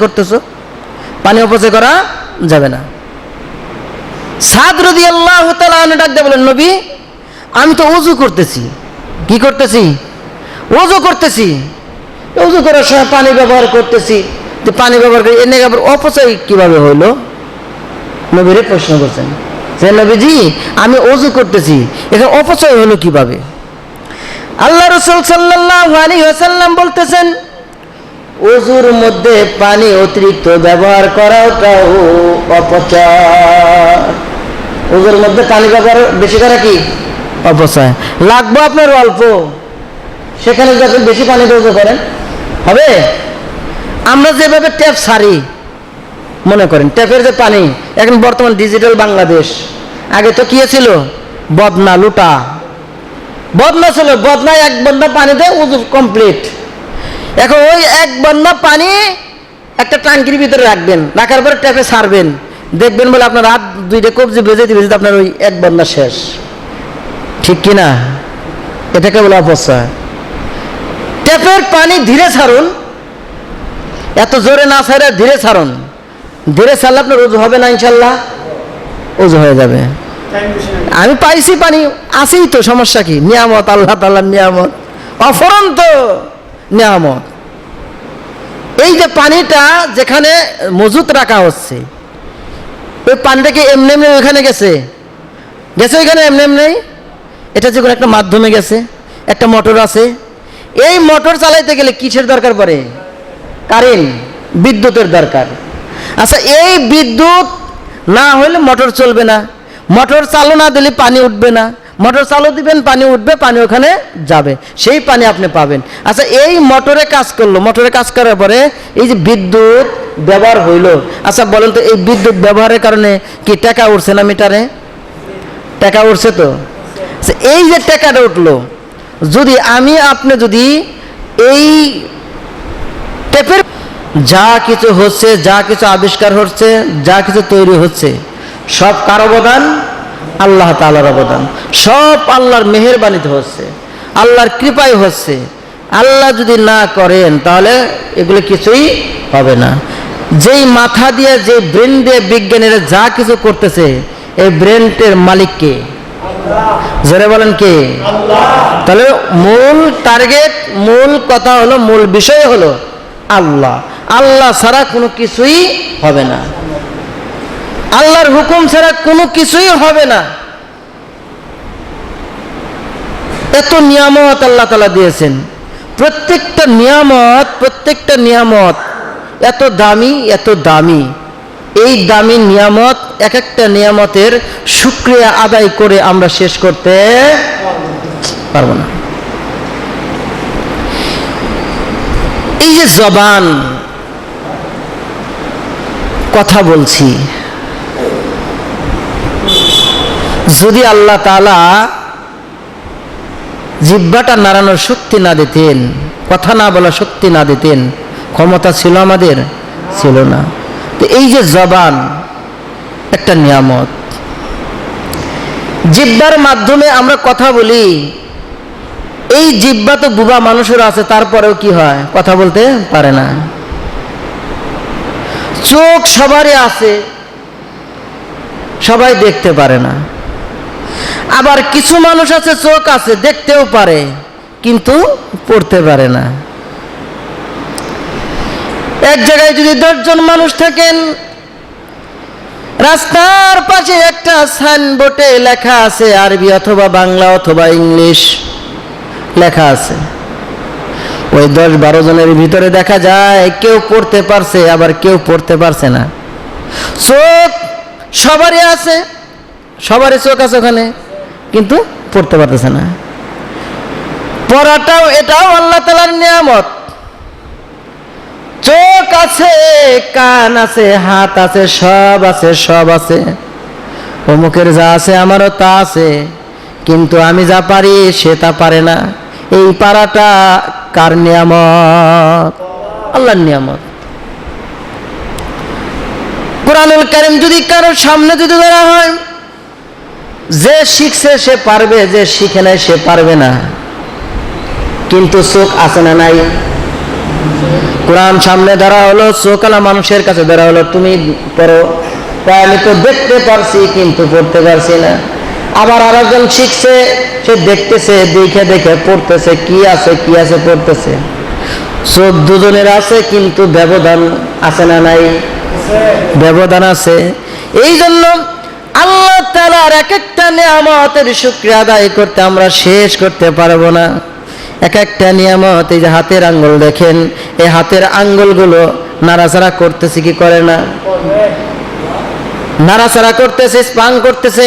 করতেছো, পানি অপচয় করা যাবে না। সাদ রাদিয়াল্লাহু তাআলা আনহু ডাক দিয়ে বলেন, নবী আমি তো ওযু করতেছি। কি করতেছি? ওযু করতেছি। ওযু করার সময় পানি ব্যবহার করতেছি, তো পানি ব্যবহার করে এনে আবার অপচয় কিভাবে হইল? নবীরে প্রশ্ন করছেন যে নবীজি আমি ওযু করতেছি, এখানে অপচয় হলো কিভাবে? আল্লাহ রাসূল সাল্লাল্লাহু আলাইহি ওয়াসাল্লাম বলতেছেন, ওযুর মধ্যে পানি অতিরিক্ত ব্যবহার করাটাও অপচয়। ওযুর মধ্যে পানি ব্যবহার বেশি করা কি? অপচয়। লাগবে আপনার অল্প, সেখানে যদি বেশি পানি ব্যবহার করেন হবে? আমরা যেভাবে ট্যাপ সারি, মনে করেন ট্যাপের যে পানি, এখন বর্তমান ডিজিটাল বাংলাদেশ, আগে তো কি ছিল? বদনা লুটা, বদনা ছিল, বদনায় এক বন্যা পানি দেয় ওযু কমপ্লিট। এখন ওই এক বন্যা পানি একটা ট্যাঙ্কির ভিতরে রাখবেন, রাখার পরে ট্যাপে ছাড়বেন, দেখবেন বলে আপনার হাত দুইটা কবজি ভেজেতে ভেজেতে আপনার ওই এক বন্যা শেষ। ঠিক কিনা? এটাকে বলে অপচয়। ট্যাপের পানি ধীরে ছাড়ুন, এত জোরে না ছাড়ে ধীরে ছাড়ুন। ধীরে ছাড়লে আপনার ওযু হবে না, ইনশাল্লাহ ওযু হয়ে যাবে। আমি পাইছি পানি, আছেই তো, সমস্যা কি? নিয়ামত, আল্লাহ তাআলার নিয়ামত, অফুরন্ত নিয়ামত। এই যে পানিটা যেখানে মজুত রাখা হচ্ছে, ওই পানিটাকে এমনি এমনি ওইখানে গেছে, ওইখানে এমনি এমনি, এটা যে কোনো একটা মাধ্যমে গেছে, একটা মোটর আছে। এই মোটর চালাইতে গেলে কিসের দরকার পড়ে? কারেন্ট, বিদ্যুতের দরকার। আচ্ছা, এই বিদ্যুৎ না হলে মোটর চলবে না, মোটর চালু না দিলে পানি উঠবে না, মোটর চালু দিবেন পানি উঠবে, পানি ওখানে যাবে, সেই পানি আপনি পাবেন। আচ্ছা, এই মোটরে কাজ করলো, মোটরে কাজ করার পরে এই যে বিদ্যুৎ ব্যবহার হইলো, আচ্ছা বলেন তো এই বিদ্যুৎ ব্যবহারের কারণে কি টাকা উঠছে না মিটারে? টাকা উঠছে তো। আচ্ছা, এই যে টাকাটা উঠলো, যদি আমি আপনি যদি এই টেপের যা কিছু হচ্ছে, যা কিছু আবিষ্কার হচ্ছে, যা কিছু তৈরি হচ্ছে, সব কার অবদান? আল্লাহ তাআলার অবদান। সব আল্লাহর মেহেরবানিতে হচ্ছে, আল্লাহর কৃপায় হচ্ছে। আল্লাহ যদি না করেন তাহলে এগুলো কিছুই হবে না। যেই মাথা দিয়ে, যে ব্রেন দিয়ে বিজ্ঞানীরা যা কিছু করতেছে, এই ব্রেনটের মালিক কে? জোরে বলেন কে? তাহলে মূল টার্গেট, মূল কথা হলো, মূল বিষয় হলো আল্লাহ। আল্লাহ ছাড়া কোনো কিছুই হবে না, আল্লাহর হুকুম ছাড়া কোনো কিছুই হবে না। এত নিয়ামত আল্লাহ তাআলা দিয়েছেন, প্রত্যেকটা নিয়ামত এত দামি, এত দামি। এই দামি নিয়ামত, এক একটা নিয়ামতের শুকরিয়া আদায় করে আমরা শেষ করতে পারবো না। এই যে জবান, কথা বলছি, যদি আল্লাহ তাআলা জিহ্বাটা নাড়ানোর শক্তি না দিতেন, কথা না বলার শক্তি না দিতেন, ক্ষমতা ছিল আমাদের? ছিল না। তো এই যে জবান একটা নিয়ামত, জিহ্বার মাধ্যমে আমরা কথা বলি। এই জিহ্বা তো বুবা মানুষের আছে, তারপরেও কি হয়? কথা বলতে পারে না। চোখ সবারই আছে, সবাই দেখতে পারে না। আবার কিছু মানুষ আছে, চোখ আছে, দেখতেও পারে, কিন্তু পড়তে পারে না। এক জায়গায় যদি 10 জন মানুষ থাকেন, রাস্তার পাশে একটা সাইনবোর্ডে লেখা আছে, আরবি অথবা বাংলা অথবা ইংলিশ লেখা আছে। ওই 10-12 জনের ভিতরে দেখা যায় কেউ পড়তে পারছে, আবার কেউ পড়তে পারছে না। চোখ সবারই আছে, সবারই চোখ আছে ওখানে, কিন্তু পড়তে পারতেছে না। পড়াটাও, এটাও আল্লাহ তাআলার নিয়ামত। চোখ আছে, কান আছে, হাত আছে, সব আছে, সব আছে। অমুকের যা আছে আমারও তা আছে, কিন্তু আমি যা পারি সে তা পারে না। এই পারাটা কার নিয়ামত? আল্লাহর নিয়ামত। কুরআনুল কারীম যদি কারোর সামনে যদি ধরা হয়, যে শিখছে সে পারবে, যে শিখে নাই সে পারবে না। কিন্তু চোখ আছে না নাই? কোরআন সামনে ধরা হলো, চোখালা মানুষের কাছে ধরা হলো, তুমি পড়ো। আমি তো দেখতে পারছি কিন্তু পড়তে পারছি না। আবার আরেকজন শিখছে, সে দেখতেছে, দেখে দেখে পড়তেছে, কি আছে পড়তেছে। চোখ দুজনের আছে কিন্তু ব্যবধান আছে না নাই? ব্যবধান আছে। এই জন্য আল্লাহ তাআলার এক একটা নিয়ামতের শুকরিয়া আদায় করতে আমরা শেষ করতে পারবো না। এক একটা নিয়ামত, এই যে হাতের আঙ্গুল দেখেন, এই হাতের আঙ্গুলগুলো নাড়াচাড়া করতেছে কি করে না? নাড়াচাড়া করতেছে, স্পান করতেছে।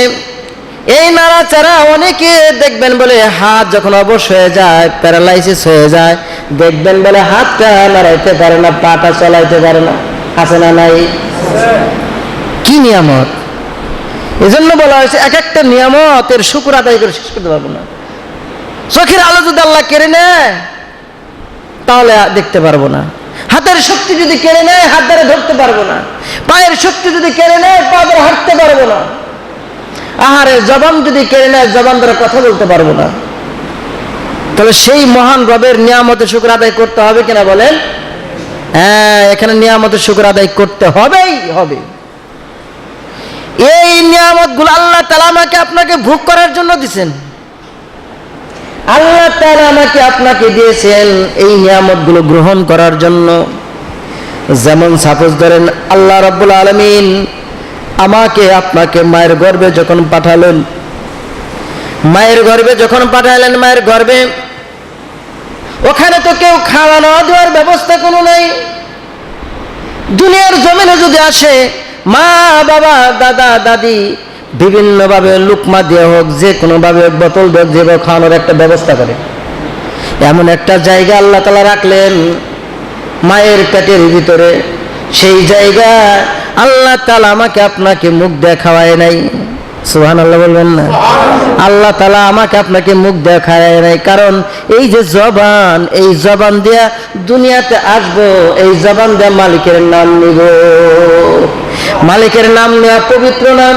এই নাড়াচাড়া অনেকে দেখবেন বলে হাত যখন অবশ হয়ে যায়, প্যারালাইসিস হয়ে যায়, দেখবেন বলে হাতটা নাড়াইতে পারে না, পাটা চলাইতে পারে না। আছে না নাই? কি নিয়ামত! এজন্য বলা হয়েছে এক একটা নিয়ামতের শুকর আদায় করে শেষ করতে পারবো না। চোখের আলো যদি আল্লাহ কেড়ে নেয় তাহলে দেখতে পারবো না। হাতের শক্তি যদি কেড়ে নেয় হাত দ্বারা ধরতে পারবো না। পায়ের শক্তি যদি কেড়ে নেয় পা দ্বারা হাঁটতে পারবো না। আহারের জবান যদি কেড়ে নেয় জবান দ্বারা কথা বলতে পারবো না। তাহলে সেই মহান রবের নিয়ামতের শুকর আদায় করতে হবে কিনা বলেন? হ্যাঁ, এখানে নিয়ামতের শুকর আদায় করতে হবেই হবে। এই নিয়ামতগুলো আল্লাহ তাআলা আমাকে আপনাকে ভোগ করার জন্য দিয়েছেন। আল্লাহ তাআলা আমাকে আপনাকে দিয়েছেন এই নিয়ামতগুলো গ্রহণ করার জন্য। যেমন সাপোজ ধরেন আল্লাহ রাব্বুল আলামিন আমাকে আপনাকে মায়ের গর্ভে যখন পাঠালেন, মায়ের গর্ভে ওখানে তো কেউ খাওয়া না দেওয়ার ব্যবস্থা কোনো নেই। দুনিয়ার জমিনে যদি আসে মা বাবা দাদা দাদি বিভিন্নভাবে লুকমা দিয়ে হোক, যে কোনোভাবে বোতল দিয়ে যেভাবে খাওয়ানোর একটা ব্যবস্থা করে, এমন একটা জায়গা আল্লাহ তাআলা রাখলেন মায়ের পেটের ভিতরে। সেই জায়গা আল্লাহ তাআলা আমাকে আপনাকে মুখ দিয়ে খাওয়ায় নাই। সুবহানাল্লাহ বলবেন না? আল্লাহ তাআলা আমাকে আপনাকে মুখ দিয়ে খাওয়ায় নাই, কারণ এই যে জবান, এই জবান দিয়ে দুনিয়াতে আসবো, এই জবান দিয়ে মালিকের নাম নিব। মালিকের নাম নেওয়া পবিত্র নাম।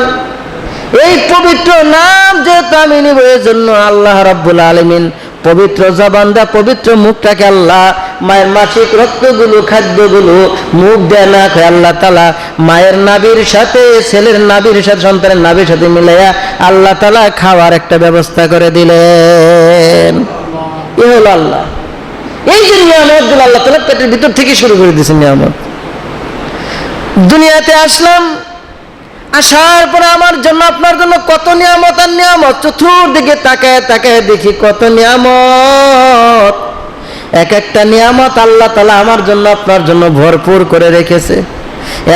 এই পবিত্র নাম যেহেতু আমি নিব, এই জন্য আল্লাহ রাব্বুল আলামিন পবিত্র জবান দা পবিত্র মুখটাকে আল্লাহ মায়ের মাসিক রক্তগুলো খাদ্যগুলো মুখ দেয় না খায় আল্লাহ তাআলা মায়ের নাভির সাথে ছেলের নাভির সাথে সন্তানের নাভির সাথে মিলাইয়া আল্লাহ তাআলা খাওয়ার একটা ব্যবস্থা করে দিলেন। এ হলো আল্লাহ। এই যে নিয়ামতগুলো আল্লাহ তাআলা পেটের ভিতর থেকে শুরু করে দিয়েছেন নিয়ামত। দুনিয়াতে আসলাম, আসার পরে আমার জন্য আপনার জন্য কত নিয়ামত আর নিয়ামত। চতুর্দিকে তাকায় তাকায় দেখি কত নিয়ামত। এক একটা নিয়ামত আল্লাহ তাআলা আমার জন্য আপনার জন্য ভরপুর করে রেখেছে।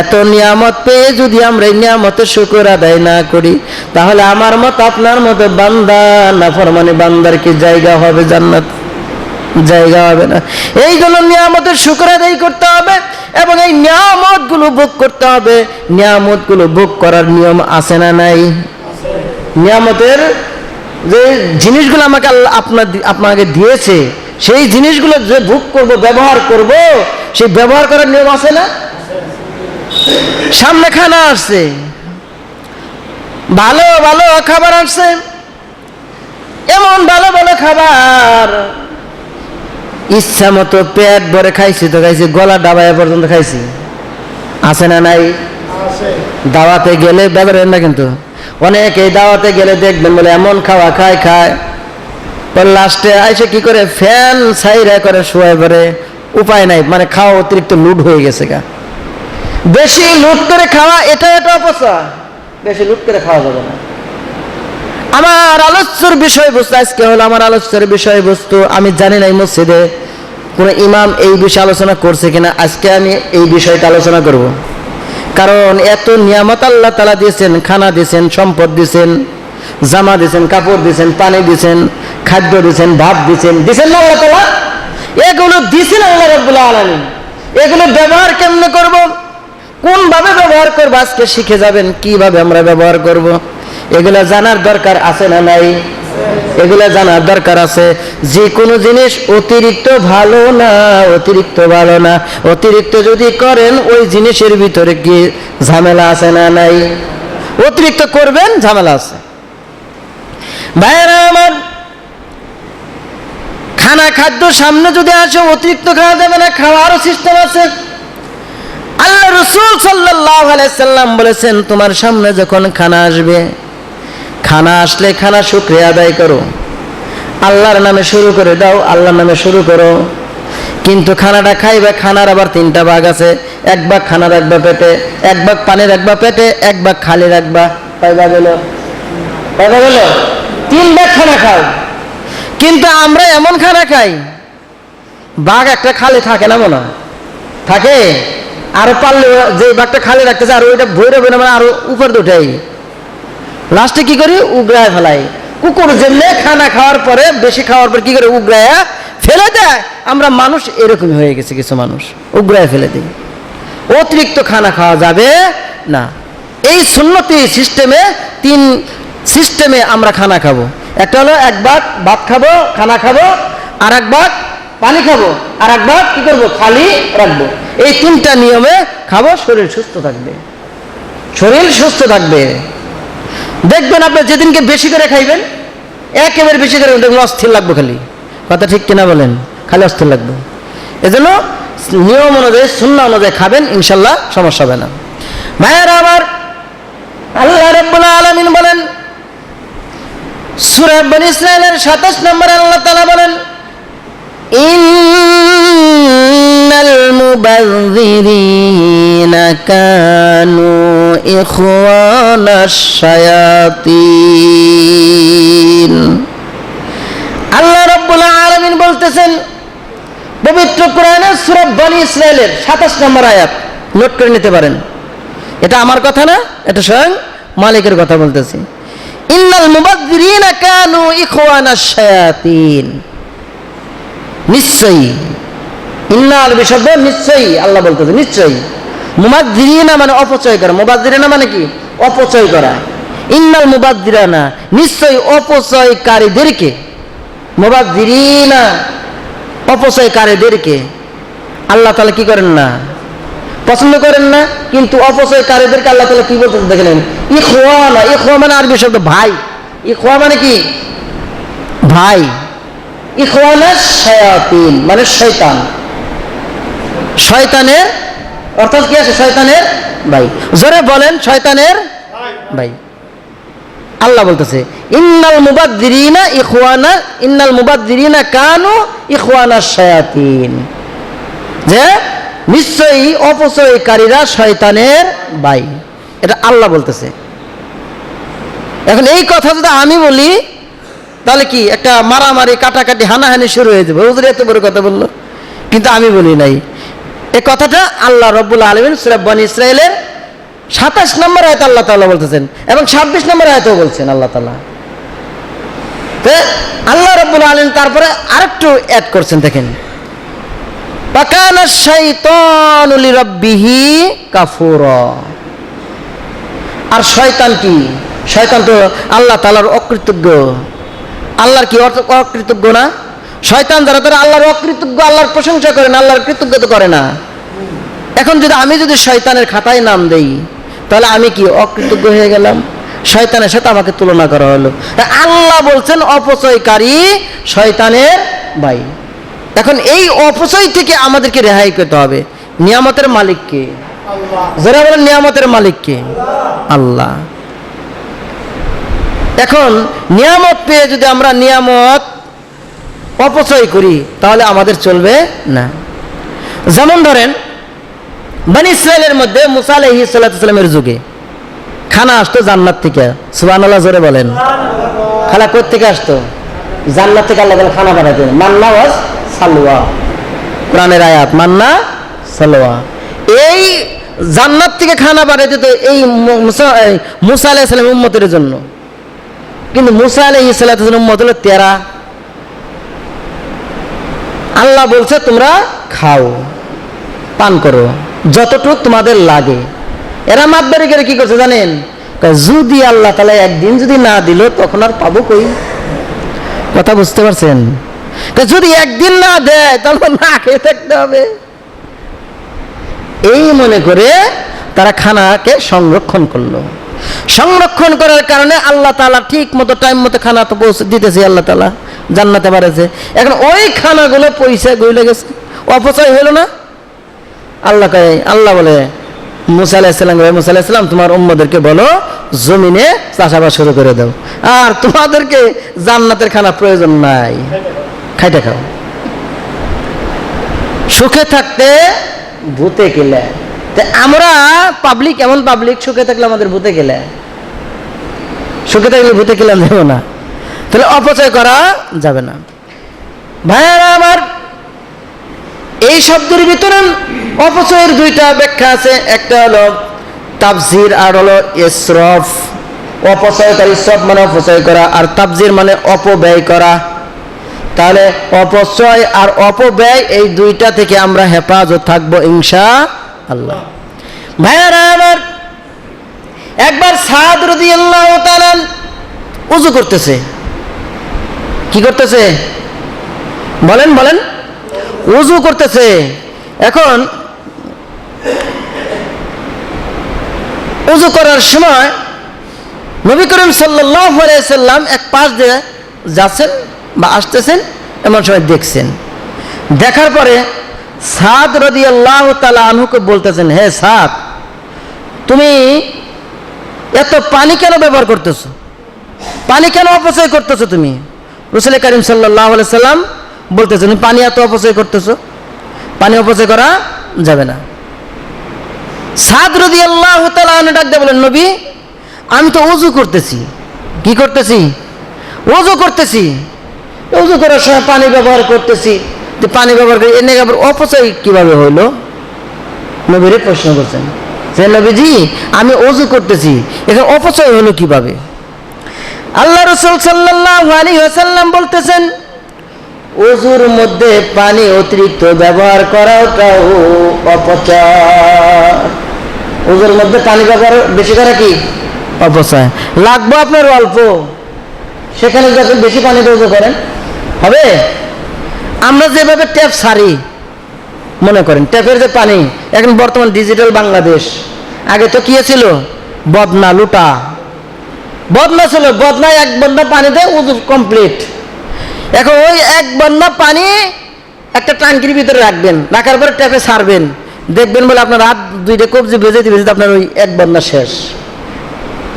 এত নিয়ামত পেয়ে যদি আমরা এই নিয়ামতের শুকর আদায় না করি, তাহলে আমার মত আপনার মতো বান্দা নাফরমানি বান্দার কি জায়গা হবে জান্নাত? জায়গা হবে না। এই জন্য নিয়ামতের শুকর আদায় করতে হবে এবং এই নিয়ামতগুলো ভোগ করতে হবে। নিয়ামতগুলো ভোগ করার নিয়ম আছে না নাই? নিয়ামতের যে জিনিসগুলো আমাকে আল্লাহ আপনাকে দিয়েছে, সেই জিনিসগুলো যে ভোগ করব, ব্যবহার করব, সেই ব্যবহার করার নিয়ম আছে না? সামনে খানা আসছে, ভালো ভালো খাবার আসছে, এমন ভালো ভালো খাবার ইচ্ছা মতো পেট ভরে খাইছি তো খাইছি, গলা ডাবায় পর্যন্ত খাইছি। আছে না নাই? দাওয়াতে গেলে বেদরেন না, কিন্তু অনেকে দাওয়াতে গেলে দেখবেন বলে এমন খাওয়া খায় লাস্টে আইসে কি করে ফ্যান ছাইরা করে শুয়ে পড়ে। উপায় নাই, মানে খাওয়া অতিরিক্ত লুট হয়ে গেছে গা। বেশি লুট করে খাওয়া এটা অপচয়, বেশি লুট করে খাওয়া যাবে না। আমার আলোচ্যের বিষয়বস্তু আজকে হলো, আমার আলোচ্যের বিষয়বস্তু আমি জানি না এই মসজিদে কোন ইমাম এই বিষয়ে আলোচনা করছে কিনা। আজকে আমি এই বিষয়টা আলোচনা করব, কারণ এত নিয়ামত আল্লাহ তাআলা দিয়েছেন, খানা দিয়েছেন, সম্পদ দিয়েছেন, জামা দিয়েছেন, কাপড় দিয়েছেন, পানি দিয়েছেন, খাদ্য দিয়েছেন, ভাত দিয়েছেন না আল্লাহ তাআলা? এগুলো দিয়েছেন আল্লাহ রাব্বুল আলামিন। এগুলো ব্যবহার কেমনে করব, কোন ভাবে ব্যবহার করব আজকে শিখে যাবেন, কিভাবে আমরা ব্যবহার করব। এগুলা জানার দরকার আছে না নাই? এগুলা জানার দরকার আছে। যে কোনো জিনিস অতিরিক্ত ভালো না, অতিরিক্ত ভালো না। অতিরিক্ত যদি করেন ওই জিনিসের ভিতরে কি ঝামেলা আছে না নাই? অতিরিক্ত করবেন, ঝামেলা আছে। ভাইয়েরা আমার, খানা খাদ্য সামনে যদি আসে অতিরিক্ত খাওয়া যাবে না, খাওয়ারও সিস্টেম আছে। আল্লাহ রাসূল সাল্লাল্লাহু আলাইহি সাল্লাম বলেছেন, তোমার সামনে যখন খানা আসবে, খানা আসলে খানা শুকরিয়া আদায় করো, আল্লাহর নামে শুরু করে দাও, আল্লাহর নামে শুরু করো। কিন্তু খানাটা খাইবে, খানার আবার তিনটা ভাগ আছে। এক ভাগ খানা রাখবা পেটে, এক ভাগ পানি রাখবা পেটে, এক ভাগ খালি রাখবা। কয় ভাগ হলো? কয় ভাগ হলো? 3 ভাগ খানা খাও। কিন্তু আমরা এমন খানা খাই, ভাগ একটা খালি থাকে না, মনে থাকে, আরো পারলে যে ভাগটা খালি রাখতেছে আর ওইটা ভরে ভরে মানে আরো উপর উঠাই, লাস্টে কি করি? উগড়ায় ফেলাই। কুকুর যেমনি খানা খাওয়ার পরে, বেশি খাওয়ার পর কি করে? উগড়ায় ফেলে দেয়। আমরা মানুষ এরকমই হয়ে গেছে, কিছু মানুষ উগড়ায় ফেলে দিই। অতিরিক্ত খানা খাওয়া যাবে না। এই সুন্নতি সিস্টেমে 3 সিস্টেমে আমরা খানা খাবো। একটা হলো এক ভাগ ভাত খাবো, খানা খাবো, আর এক ভাগ পানি খাবো, আর এক ভাগ কি করবো? খালি রাখবো। এই 3টা নিয়মে খাবো, শরীর সুস্থ থাকবে, শরীর সুস্থ থাকবে। দেখবেন আপনি যেদিনকে বেশি করে খাইবেন, একেবারে বেশি করে দেখবেন অস্থির লাগবে খালি। কথা ঠিক কিনা বলেন? খালি অস্থির লাগবে। এজন্য নিয়ম অনুযায়ী, সুন্নাহ অনুযায়ী খাবেন, ইনশাল্লাহ সমস্যা হবে না। ভাইয়েরা আমার, আল্লাহ রাব্বুল আলামিন বলেন সূরা বনী ইসরাঈলের 27 নম্বরে আল্লাহ তাআলা বলেন, ইন্নাল মুবাযযিরিনা কানু ইখওয়ানাশ শায়াতিন। আল্লাহ রাব্বুল আলামিন বলতেছেন পবিত্র কোরআনের সূরা বনী ইসরাঈলের 27 নম্বর আয়াত, নোট করে নিতে পারেন। এটা আমার কথা না, এটা স্বয়ং মালিকের কথা বলতেছি। ইন্নাল মুবাযযিরিনা কানু ইখওয়ানাশ শায়াতিন। নিশ্চয়ই, ইন্নাল বিশব্দ নিশ্চয়ই, আল্লাহ বলতেছে নিশ্চয়ই। মুবাযযিরিনা মানে অপচয় করা, মুবাযযিরিনা মানে কি? অপচয় করা। ইন্নাল মুবাযযিরিনা, নিশ্চয়ই অপচয়কারীদেরকে, মুবাযযিরিনা অপচয়কারীদেরকে আল্লাহ তাআলা কি করেন না? পছন্দ করেন না। কিন্তু অপচয়কারীদেরকে আল্লাহ তাআলা কি বলতেছেন দেখেন, ইখওয়ানা। ইখওয়া মানে আরবি শব্দ ভাই। ইখওয়া মানে কি? ভাই। ইখওয়ানাশ শায়াতিন মানে শয়তান। শয়তানের অর্থাৎ কি আছে? শয়তানের ভাই। জোরে বলেন, শয়তানের ভাই। আল্লাহ বলতেছে ইন্নাল মুবাযযিরিনা ইখওয়ানা, ইন্নাল মুবাযযিরিনা কানু ইখওয়ানাশ শায়াতিন, যে নিশ্চয়ই অপচয়কারীরা শয়তানের ভাই। এটা আল্লাহ বলতেছে। এখন এই কথা যদি আমি বলি, তাহলে কি একটা মারামারি, কাটাকাটি, হানাহানি শুরু হয়ে যাবে। হুজুর এত বড় কথা বললো, কিন্তু আমি বলি নাই। এই কথাটা আল্লাহ রাব্বুল আলামিন সূরা বনী ইসরাঈলের 27 নম্বর আয়াতে আল্লাহ তাআলা বলতেছেন, এবং 26 নম্বর আয়াতেও বলছেন আল্লাহ তাআলা। তো আল্লাহ রাব্বুল আলামিন তারপরে আরেকটু অ্যাড করছেন, দেখেন, ফাকানাশ শাইতানু লিরাব্বিহি কাফুরা। আর শয়তান কি? শয়তান তো আল্লাহ তাআলার অকৃতজ্ঞ। আল্লাহর কি অকৃতজ্ঞ না? শয়তান যারা, তারা আল্লাহর অকৃতজ্ঞ, আল্লাহর প্রশংসা করে না, আল্লাহর কৃতজ্ঞতা করে না। এখন যদি আমি যদি শয়তানের খাতায় নাম দেই, তাহলে আমি কি অকৃতজ্ঞ হয়ে গেলাম? শয়তানের সাথে আমাকে তুলনা করা হলো। আল্লাহ বলছেন অপচয়কারী শয়তানের ভাই। এখন এই অপচয় থেকে আমাদেরকে রেহাই করতে হবে। নিয়ামতের মালিক কে? যারা বলেন নিয়ামতের মালিক কে? আল্লাহ। এখন নিয়ামত পেয়ে যদি আমরা নিয়ামত অপচয় করি, তাহলে আমাদের চলবে না। যেমন ধরেন বনী ইসরাঈলের মধ্যে মুসা আলাইহিস সালামের যুগে খানা আসতো জান্নাত থেকে। সুবহানাল্লাহ, জোরে বলেন। খানা কোথা থেকে আসতো? জান্নাত থেকে আল্লাহ তাআলা খানা পাঠাতেন। মান্না ওয়াজ সালওয়া, কোরআনের আয়াত, মান্না সালওয়া। এই জান্নাত থেকে খানা পাঠাতে তো এই মুসা আলাইহিস সালামের উম্মতের জন্য। কিন্তু মুসা আলাইহিস সালামের উম্মত হলো 13। আল্লাহ বলছে তোমরা খাও, পান করো যতটুকু তোমাদের লাগে। এরা মাতবারি করে কি করছে জানেন? যদি আল্লাহ তাআলা একদিন যদি না দিল, তখন আর পাবো কই? কথা বুঝতে পারছেন? যদি একদিন না দেয়, তখন না খেয়ে থাকতে হবে। এই মনে করে তারা খানাকে সংরক্ষণ করলো। সংরক্ষণ করার কারণে আল্লাহ তাআলা ঠিক মতো টাইম মতো খানা তো পৌঁছে দিতেছে আল্লাহ তাআলা। জান্নাতে বাড়েছে। এখন ওই খানাগুলো পয়সা গইলে গেছে, অপচয় হইল না? আল্লাহ বলে মুসা আলাইহিস সালাম তোমার উম্মতদেরকে বলো জমিনে চাষাবাদ শুরু করে দাও, আর তোমাদেরকে জান্নাতের খানা প্রয়োজন নাই, খাইতে খাও। সুখে থাকতে ভূতে গেলে, আমরা পাবলিক এমন পাবলিক, সুখে থাকলে আমাদের ভূতে গেলে, সুখে থাকলে ভূতে গেলাম যাব না, তাহলে অপচয় করা যাবে না। ভাইয়ারা আমার, এই শব্দের ভিতরে অপচয়ের দুইটা ব্যাখ্যা আছে, একটা হলো তাফসীর আর হলো ইসরাফ। অপচয় করা, ইসরাফ মানে অপচয় করা, আর তাফসীর মানে অপব্যয় করা। তাহলে অপচয় আর অপব্যয় এই দুইটা থেকে আমরা হেফাজত থাকবো ইনশাআল্লাহ। ভাইয়ারা আমার, একবার সাদ রাদিয়াল্লাহু তাআলা ওযু করতেছে। কি করতেছে বলেন বলেন? ওযু করতেছে। এখন ওযু করার সময় নবী করিম সাল্লাল্লাহু আলাইহি সাল্লাম এক পাশ দিয়ে যাচ্ছেন বা আসতেছেন, এমন সময় দেখছেন। দেখার পরে সাদ রাদিয়াল্লাহু তাআলা আনহুকে বলতেছেন, হে সাদ, তুমি এত পানি কেন ব্যবহার করতেছো? পানি কেন অপচয় করতেছো তুমি? রাসূল করিম সাল্লাল্লাহু আলাইহি সাল্লাম বলতেছেন, পানি এত অপচয় করতেছো, পানি অপচয় করা যাবে না। সাদ রাদিয়াল্লাহু তাআলা আনহু ডাক দিয়ে বলেন, নবী, আমি তো ওযু করতেছি। কি করতেছি? ওযু করতেছি। ওযু করার সময় পানি ব্যবহার করতেছি, তো পানি ব্যবহার করে এনে আবার অপচয় কিভাবে হইলো? নবীরে প্রশ্ন করছেন যে, নবীজি, আমি ওযু করতেছি, এখন অপচয় হলো কিভাবে? আল্লাহ রাসূল সাল্লাল্লাহু আলাইহি ওয়াসাল্লাম বলতেছেন, ওযুর মধ্যে পানি অতিরিক্ত ব্যবহার করাটাও অপচয়। ওযুর মধ্যে পানি ব্যবহার বেশি করা কি? অপচয়। লাগবে আপনার অল্প, সেখানে যখন বেশি পানি ওযু করেন হবে? আমরা যেভাবে ট্যাপ সারি, মনে করেন ট্যাপের যে পানি, এখন বর্তমান ডিজিটাল বাংলাদেশ, আগে তো কি ছিল? বদনা, লুটা বদনা ছিল। বদনায় এক বদনা পানিতে ওযু কমপ্লিট। এখন ওই এক বদনা পানি একটা ট্যাঙ্কির ভিতরে রাখবেন, রাখার পরে ট্যাপে ছাড়বেন, দেখবেন বলে আপনার হাত দুইটা কবজি ভেজে ভেজে আপনার ওই এক বদনা শেষ।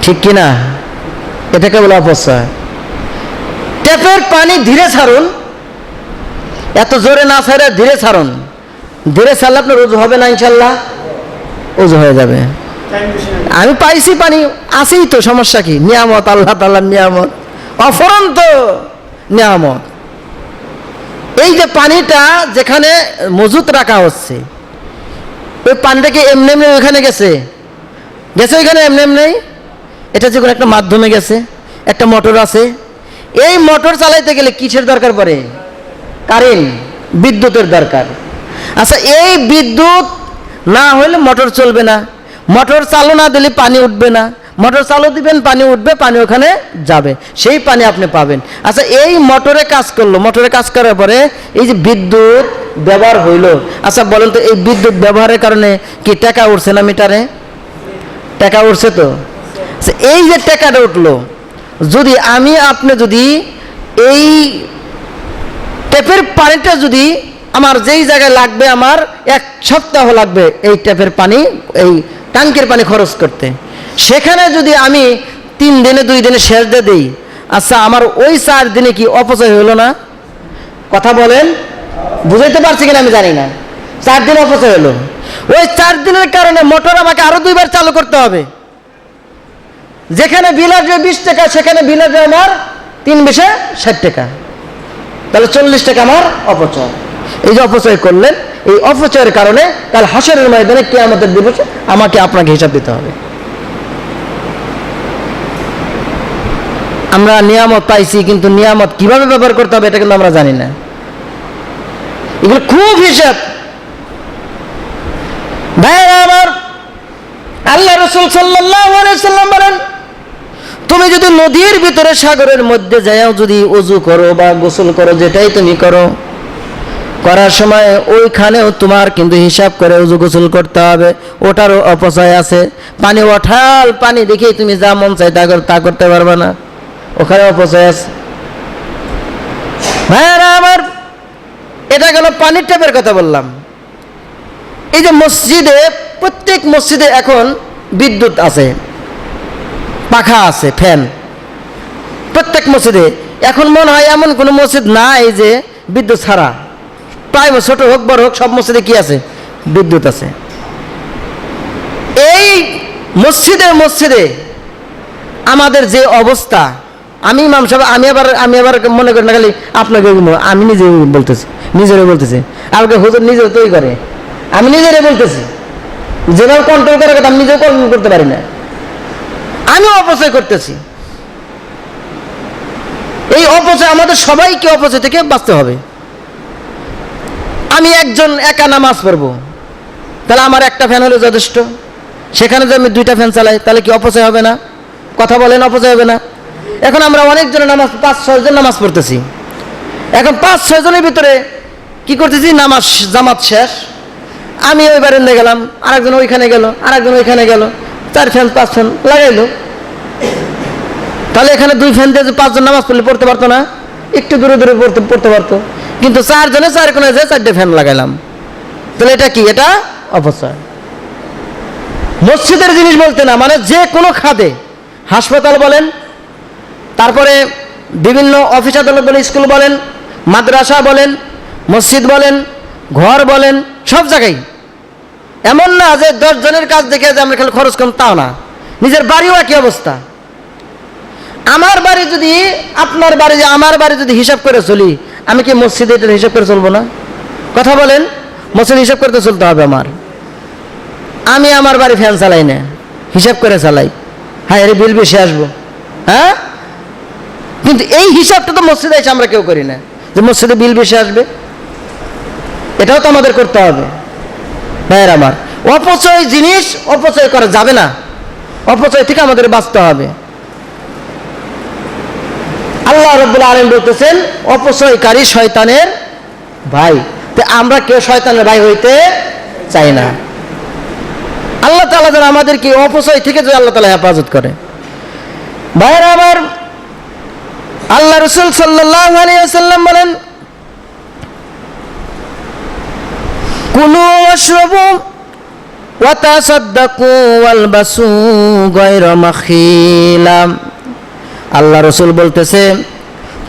ঠিক কিনা? এটাকে বলে অপচয়। ট্যাপের পানি ধীরে ছাড়ুন, এত জোরে না ছাড়ে ধীরে ছাড়ুন। ধীরে ছাড়লে আপনার ওযু হবে না, ইনশাল্লাহ ওযু হয়ে যাবে। আমি পাইছি পানি, আছেই তো, সমস্যা কি? নিয়ামত, আল্লাহ তাআলার নিয়ামত, অফুরন্ত নিয়ামত। এই যে পানিটা যেখানে মজুত রাখা হচ্ছে, ওই পানিটাকে এমনি এমনি ওইখানে গেছে ওইখানে এমনি এমনি, এটা যে কোনো একটা মাধ্যমে গেছে, একটা মোটর আছে। এই মোটর চালাইতে গেলে কিসের দরকার পড়ে? কারেন্ট, বিদ্যুতের দরকার। আচ্ছা, এই বিদ্যুৎ না হলে মোটর চলবে না। মোটর চালু না দিলে পানি উঠবে না। মোটর চালু দিবেন, পানি উঠবে, পানি ওখানে যাবে, সেই পানি আপনি পাবেন। আচ্ছা, এই মোটরে কাজ করলো, মোটরে কাজ করার পরে এই যে বিদ্যুৎ ব্যবহার হইলো, আচ্ছা বলেন তো, এই বিদ্যুৎ ব্যবহারের কারণে কি টাকা উঠছে না মিটারে? টাকা উঠছে তো। আচ্ছা, এই যে টাকাটা উঠলো, যদি আমি আপনি যদি এই ট্যাপের পানিটা যদি আমার যেই জায়গায় লাগবে, আমার 1 সপ্তাহ লাগবে এই ট্যাপের পানি, এই ট্যাঙ্কের পানি খরচ করতে, সেখানে যদি আমি 3 দিনে 2 দিনে শেষ দিয়ে দিই, আচ্ছা আমার ওই 4 দিনে কি অপচয় হলো না? কথা বলেন, বুঝাইতে পারছি কিনা আমি জানি না। 4 দিন অপচয় হলো। ওই 4 দিনের কারণে মোটর আমাকে আরো 2 বার চালু করতে হবে। যেখানে বিল আসবে 20 টাকা, সেখানে বিল আসবে আমার 3 বেশে 60 টাকা, তাহলে 40 টাকা আমার অপচয়। এই যে অপচয় করলেন, এই অপচয়ের কারণে কাল হাসরের ময়দানে কিয়ামতের দিবসে আমাকে আপনাকে হিসাব দিতে হবে। আমরা নিয়ামত পাইছি, কিন্তু নিয়ামত কিভাবে ব্যবহার করতে হবে এটা কিন্তু আমরা জানি না। এগুলো খুব হিসাব। ভাইরা আমার, আল্লাহ রাসূল সাল্লাল্লাহু আলাইহি সাল্লাম বলেন, তুমি যদি নদীর ভিতরে, সাগরের মধ্যে যাও যদি ওযু করো বা গোসল করো, যেটাই তুমি করো, করার সময় ওইখানেও তোমার কিন্তু হিসাব করে ওযু গোসল করতে হবে। ওটারও অপচয় আছে। পানি ওঠাল পানি দেখেই তুমি যা মন চাই তা করতে পারবে না, ওখানে অপচয় আছে। ভাইয়ারা আমার, এটা গেল পানির ট্যাপের কথা বললাম। এই যে মসজিদে, প্রত্যেক মসজিদে এখন বিদ্যুৎ আছে, পাখা আছে, ফ্যান প্রত্যেক মসজিদে। এখন মনে হয় এমন কোনো মসজিদ নাই যে বিদ্যুৎ ছাড়া। প্রায় ছোট হোক বড় হোক সব মসজিদে কি আছে? বিদ্যুৎ আছে। এই মসজিদে আমাদের যে অবস্থা, আমি ইমাম সাহেব, আমি আবার মনে করি না খালি আপনাকে, আমি নিজে বলতেছি, নিজেরও বলতেছি, আমাকে হুজুর নিজেও তৈরি করে, আমি নিজেরাই বলতেছি, যেভাবে কন্ট্রোল করার কথা আমি নিজেও কন্ট্রোল করতে পারি না, আমিও অপচয় করতেছি। এই অপচয়, আমাদের সবাইকে অপচয় থেকে বাঁচতে হবে। আমি একজন একা নামাজ পড়বো, তাহলে আমার একটা ফ্যান হলে যথেষ্ট। সেখানে যদি আমি 2টা ফ্যান চালাই তাহলে কি অপচয় হবে না? কথা বলেন, অপচয় হবে না? এখন আমরা অনেকজনের নামাজ, 5-6 জন নামাজ পড়তেছি। এখন 5-6 জনের ভিতরে কি করতেছি? নামাজ জামাত শেষ, আমি ওই বারান্দে গেলাম, আরেকজন ওইখানে গেল, আরেকজন ওইখানে গেল, 4 ফ্যান 5 ফ্যান লাগাইলো। তাহলে এখানে 2 ফ্যান দিয়ে 5 জন নামাজ পড়লে পড়তে পারতো না? একটু দূরে দূরে পড়তে পারতো। কিন্তু 4 জনে 4 কোণে যে 4টে ফ্যান লাগাইলাম, তাহলে এটা কি? এটা অপচয়। মসজিদের জিনিস বলতে না, মানে যে কোনো খাতে, হাসপাতাল বলেন, তারপরে বিভিন্ন অফিস আদালত বলেন, স্কুল বলেন, মাদ্রাসা বলেন, মসজিদ বলেন, ঘর বলেন, সব জায়গায় এমন না যে 10 জনের কাজ দেখে যে আমরা খালি খরচ কম, তাও না। নিজের বাড়িও একই অবস্থা। আমার বাড়ি যদি, আপনার বাড়ি, যে আমার বাড়ি যদি হিসাব করে চলি, আমি কি মসজিদে এটা হিসাব করে চলবো না? কথা বলেন, মসজিদ হিসাব করতে চলতে হবে আমার। আমি আমার বাড়ি ফ্যান চালাই না, হিসাব করে চালাই। হ্যাঁ, এর বিল বেশি আসবো, হ্যাঁ, কিন্তু এই হিসাবটা তো মসজিদে এসে আমরা কেউ করি না, যে মসজিদে বিল বেশি আসবে। এটাও তো আমাদের করতে হবে। ভাইয়ের আমার, অপচয় জিনিস অপচয় করা যাবে না, অপচয় থেকে আমাদের বাঁচতে হবে। আল্লাহ রাব্বুল আলামিন বলতেছেন, অপচয়কারী শয়তানের ভাই। তো আমরা কেউ শয়তানের ভাই হইতে চাই না। আল্লাহ তাআলা যেন আমাদেরকে অপচয় থেকে যে আল্লাহ তাআলা হেফাজত করে। ভাইয়েরা আমার, আল্লাহ রাসূল সাল্লাল্লাহু আলাইহি ওয়াসাল্লাম বলেন, কুলু ওয়াশরাবু ওয়া তাসাদ্দাকু ওয়ালবাসু গায়রা মাখিলা। আল্লাহ রাসূল বলতেছে,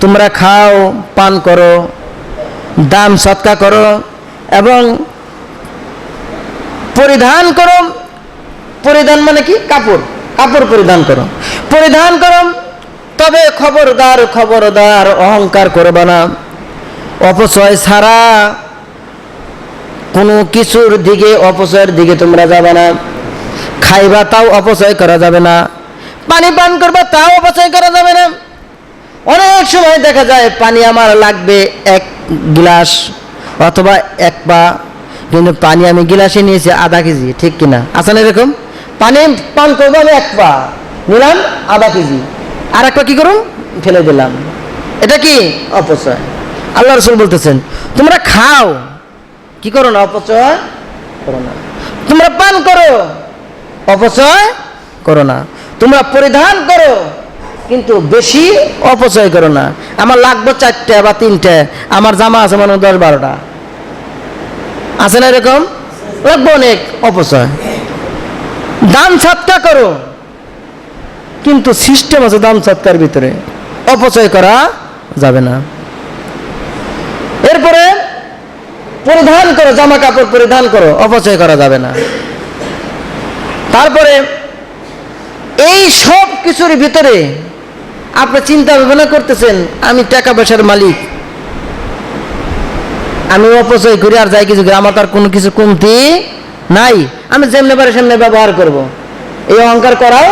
তোমরা খাও, পান করো, দান সদকা করো এবং পরিধান করো। পরিধান মানে কি? কাপড় পরিধান করো, পরিধান করো। তবে খবরদার অহংকার করবে না। অপচয় ছাড়া কোনো কিছুর দিকে, অপচয়ের দিকে তোমরা যাবে না। খাইবা তাও অপচয় করা যাবে না, পানি পান করবা তাও অপচয় করা যাবে না। অনেক সময় দেখা যায় পানি আমার লাগবে 1 গ্লাস অথবা 1 পা, কিন্তু পানি আমি গ্লাসে নিয়েছি আধা কেজি, ঠিক কিনা? আছে না এরকম? পানি পান করবো আমি 1 পা, নিলাম আধা কেজি, আর 1 পা কি করুন? ফেলে দিলাম। এটা কি? অপচয়। আল্লাহ রাসূল বলতেছেন, তোমরা খাও, কি করো না? অপচয় করো না। তোমরা পান করো, অপচয় করো না। তোমরা পরিধান করো, কিন্তু বেশি অপচয় করো না। আমার লাগবে 4টে বা 3টে, আমার জামা আছে মানে 10-12টা, আছে না এরকম? লাগবে অনেক, অপচয়। দান সদকা করো, কিন্তু সিস্টেম আছে দান সদকার ভিতরে, অপচয় করা যাবে না। এরপরে পরিধান করো, জামা কাপড় পরিধান করো, অপচয় করা যাবে না। তারপরে এই সব কিছুর ভিতরে আপনি চিন্তা ভাবনা করতেছেন, আমি টাকা পয়সার মালিক, আমি অপচয় করি আর যাই কিছু করি, আমার তার কোনো কিছু কমতি নাই, আমি যেমনে পারে সেমনে ব্যবহার করব, এই অহংকার করাও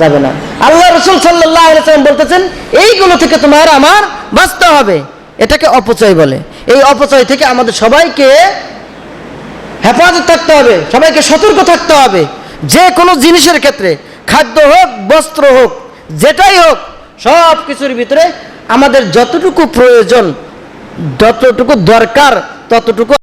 যাবে না। আল্লাহ রাসূল সাল্লাল্লাহু আলাইহি ওয়াসাল্লাম বলতেছেন, এইগুলো থেকে তোমার আমার বাঁচতে হবে। এটাকে অপচয় বলে। এই অপচয় থেকে আমাদের সবাইকে হেফাজত থাকতে হবে, সবাইকে সতর্ক থাকতে হবে। যে কোনো জিনিসের ক্ষেত্রে, খাদ্য হোক, বস্ত্র হোক, যেটাই হোক, সব কিছুর ভিতরে আমাদের যতটুকু প্রয়োজন, যতটুকু দরকার, ততটুকু